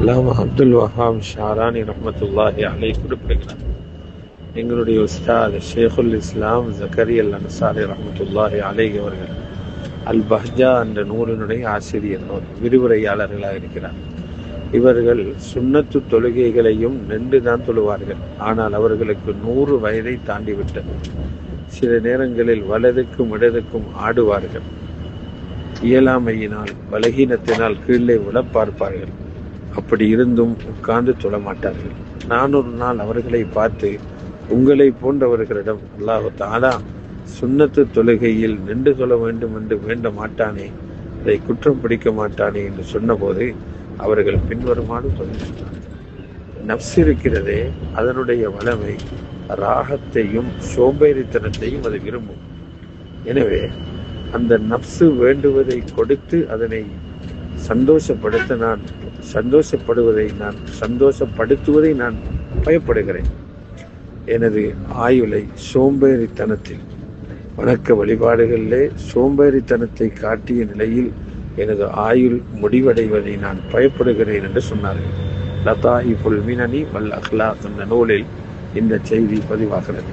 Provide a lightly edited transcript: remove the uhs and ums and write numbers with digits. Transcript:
அல்லாமா அப்துல் வஹாப் ஷாரானி ரஹ்மத்துல்லாஹி அலைஹி குறிப்பிடுகிறார். எங்களுடைய உஸ்தாத் ஷேகுல் இஸ்லாம் ஜக்கரியா அல் அன்சாரி ரஹ்மத்துல்லாஹி அலைஹி அவர்கள் அல் பஹ்ஜா என்ற நூலினுடைய ஆசிரியர், விரிவுரையாளர்களாக இருக்கிறார். இவர்கள் சுன்னத்து தொழுகைகளையும் நின்று தான் தொழுவார்கள். ஆனால் அவர்களுக்கு 100 வயதை தாண்டிவிட்டது. சில நேரங்களில் வலதுக்கும் இடதுக்கும் ஆடுவார்கள். இயலாமையினால் பலகீனத்தினால் கீழே விட பார்ப்பார்கள். அப்படி இருந்தும் உட்கார்ந்து தொழமாட்டார்கள். நான் ஒரு நாள் அவர்களை பார்த்து, உங்களை போன்றவர்களிடம் அல்லாஹ் தஆலா சுன்னத்து தொழுகையில் நின்று தொழ வேண்டும் என்று வேண்ட மாட்டானே, அதை குற்றம் பிடிக்க மாட்டானே என்று சொன்னபோது அவர்கள் பின்வருமாறு சொல்லினார்கள். நப்ஸ் இருக்கிறதே, அதனுடைய வளமை ராகத்தையும் சோம்பேறித்தனத்தையும் அது விரும்பும். எனவே அந்த நப்சு வேண்டுவதை கொடுத்து அதனை சந்தோஷப்படுத்துவதை நான் பயப்படுகிறேன். எனது ஆயுளை சோம்பேறித்தனத்தில், வணக்க வழிபாடுகளிலே சோம்பேறித்தனத்தை காட்டிய நிலையில் எனது ஆயுள் முடிவடைவதை நான் பயப்படுகிறேன் என்று சொன்னார்கள். லதாயிஃபுல் மினனி வல் அக்லாக் என்ற நூலில் இந்த செய்தி பதிவாகிறது.